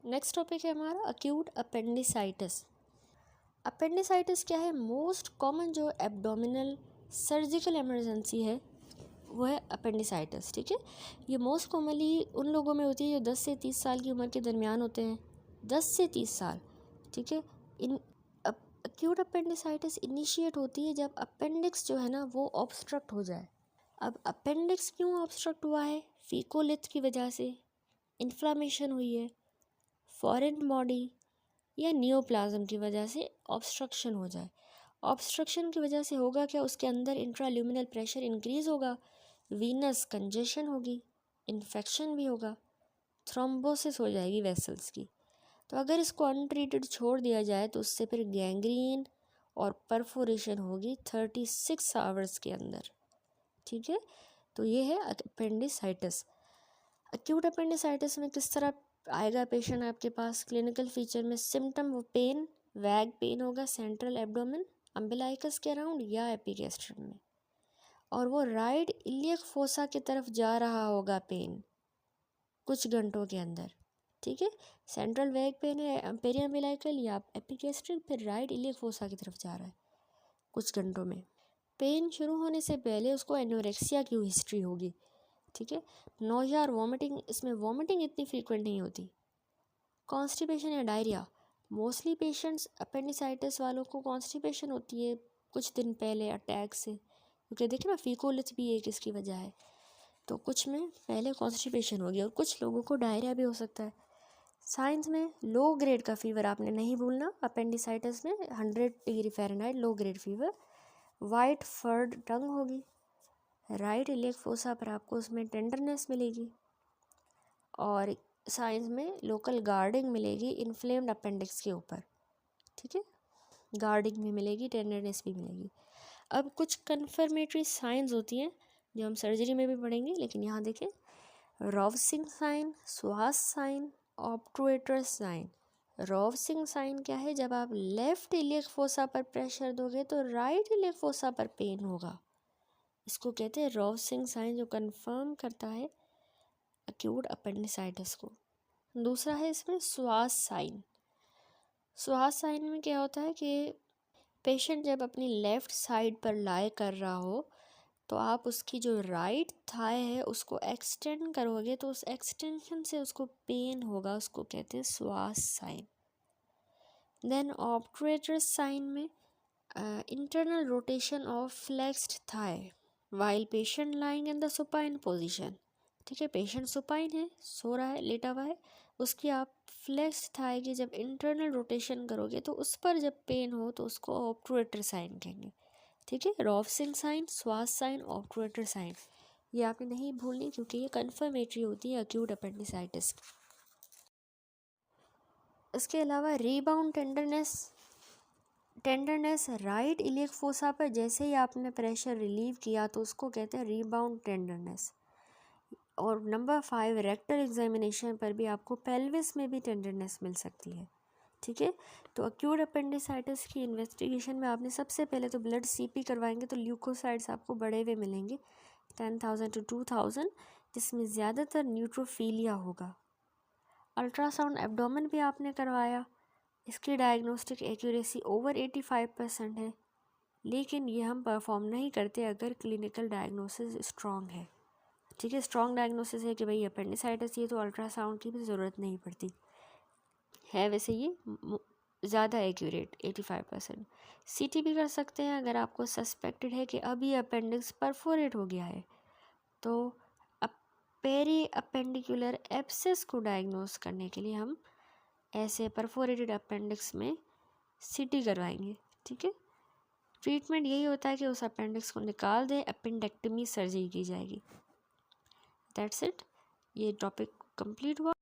Next topic है हमारा acute appendicitis. Appendicitis क्या है? मोस्ट कॉमन जो एब्डोमिनल सर्जिकल इमरजेंसी है वो है अपेंडिसाइटिस। ठीक है, ये मोस्ट कॉमनली उन लोगों में होती है जो 10 से 30 साल की उम्र के दरमियान होते हैं, 10 से 30 साल। ठीक है, इन अक्यूट अपेंडिसाइटिस इनिशिएट होती है जब अपेंडिक्स जो है ना वो ऑब्स्ट्रक्ट हो जाए। अब अपेंडिक्स क्यों ऑब्स्ट्रक्ट हुआ है? फीकोलिथ की वजह से, इन्फ्लामेशन हुई है, फॉरेन बॉडी या नियोप्लाज्म की वजह से ऑब्स्ट्रक्शन हो जाए। ऑब्स्ट्रक्शन की वजह से होगा क्या? उसके अंदर इंट्राल्यूमिनल प्रेशर इंक्रीज़ होगा, वीनस कंजेशन होगी, इन्फेक्शन भी होगा, थ्रोम्बोसिस हो जाएगी वेसल्स की। तो अगर इसको अनट्रीटेड छोड़ दिया जाए तो उससे फिर गैंग्रीन और परफोरेशन होगी 36 आवर्स के अंदर। ठीक है, तो ये है अपेंडिसाइटिस। एक्यूट अपेंडिसाइटिस में किस तरह आएगा पेशेंट आपके पास? क्लिनिकल फीचर में सिम्टम वो पेन, वैग पेन होगा सेंट्रल एब्डोमेन, अम्बिलाइकस के अराउंड या एपिगैस्ट्रियम में, और वो राइट इलियक फोसा की तरफ जा रहा होगा पेन कुछ घंटों के अंदर। ठीक है, सेंट्रल वैग पेन है पेरिअम्बिलाइकल या एपिगैस्ट्रिक, फिर राइट इलियक फोसा की तरफ जा रहा है कुछ घंटों में। पेन शुरू होने से पहले उसको एनोरेक्सिया की हिस्ट्री होगी। ठीक है, नोज़िया और वॉमिटिंग, इसमें वॉमिटिंग इतनी फ्रीक्वेंट नहीं होती। कॉन्स्टिपेशन या डायरिया, मोस्टली पेशेंट्स अपेंडिसाइटिस वालों को कॉन्स्टिपेशन होती है कुछ दिन पहले अटैक से, क्योंकि देखिए ना फीकोलिथ भी एक इसकी वजह है। तो कुछ में पहले कॉन्स्टिपेशन होगी और कुछ लोगों को डायरिया भी हो सकता है। साइंस में लो ग्रेड का फीवर आपने नहीं भूलना अपेंडिसाइटिस में, 100 degree Fahrenheit low grade fever, white furred tongue होगी, राइट इलियक फोसा पर आपको उसमें टेंडरनेस मिलेगी, और साइंस में लोकल गार्डिंग मिलेगी इन्फ्लेम्ड अपेंडिक्स के ऊपर। ठीक है, गार्डिंग भी मिलेगी, टेंडरनेस भी मिलेगी। अब कुछ कन्फर्मेटरी साइंस होती हैं जो हम सर्जरी में भी पढ़ेंगे, लेकिन यहाँ देखें, रॉवसिंग साइन, स्वास साइन, ऑब्ट्रूएटर्स साइन। रॉवसिंग साइन क्या है? जब आप लेफ्ट इलियक फोसा पर प्रेशर दोगे तो राइट इलियक फोसा पर पेन होगा, इसको कहते हैं रॉवसिंग साइन, जो कंफर्म करता है एक्यूट अपेंडिसाइटिस को। दूसरा है इसमें स्वास साइन। स्वास साइन में क्या होता है कि पेशेंट जब अपनी लेफ़्ट साइड पर लाए कर रहा हो तो आप उसकी जो राइट थाई है उसको एक्सटेंड करोगे तो उस एक्सटेंशन से उसको पेन होगा, उसको कहते हैं psoas sign. Then obturators sign में internal rotation of flexed thigh while patient lying in the supine position. ठीक है, पेशेंट सुपाइन है, सो रहा है, लेटा हुआ है, उसकी आप फ्लेक्स्ड थाई की जब इंटरनल रोटेशन करोगे तो उस पर जब पेन हो तो उसको ऑब्ट्रूएटर साइन कहेंगे। ठीक है, रॉवसिंग साइन, स्वास साइन, ऑब्ट्रूएटर साइन, ये आपने नहीं भूलनी क्योंकि ये कन्फर्मेटरी होती है एक्यूट अपेंडिसाइटिस। इसके अलावा rebound tenderness right iliac fossa पर जैसे ही आपने प्रेशर रिलीव किया तो उसको कहते हैं रीबाउंड टेंडरनेस। और नंबर 5 रेक्टल एग्जामिनेशन पर भी आपको पेल्विस में भी टेंडरनेस मिल सकती है। ठीक है, तो एक्यूट अपेंडिसाइटिस की इन्वेस्टिगेशन में आपने सबसे पहले तो ब्लड सीपी करवाएंगे तो ल्यूकोसाइड्स आपको बड़े हुए मिलेंगे 10,000 to 2,000, जिसमें ज़्यादातर न्यूट्रोफिलिया होगा। अल्ट्रासाउंड एब्डोमेन भी आपने करवाया, इसकी डायग्नोस्टिक एक्यूरेसी ओवर 85% है, लेकिन ये हम परफॉर्म नहीं करते अगर क्लिनिकल डायग्नोसिस स्ट्रॉन्ग है। ठीक है, स्ट्रॉन्ग डायग्नोसिस है कि भाई अपेंडिसाइटिस ये, तो अल्ट्रासाउंड की भी ज़रूरत नहीं पड़ती है, वैसे ये ज़्यादा एक्यूरेट 85%। सीटी भी कर सकते हैं अगर आपको सस्पेक्टेड है कि अब ये अपेंडिक्स परफोरेट हो गया है, तो पेरी अपेंडिकुलर एब्सेस को डायग्नोस करने के लिए हम ऐसे परफोरेटेड अपेंडिक्स में सीटी करवाएंगे। ठीक है, ट्रीटमेंट यही होता है कि उस अपेंडिक्स को निकाल दें, अपेंडेक्टमी सर्जरी की जाएगी। दैट्स इट, ये टॉपिक कंप्लीट हुआ।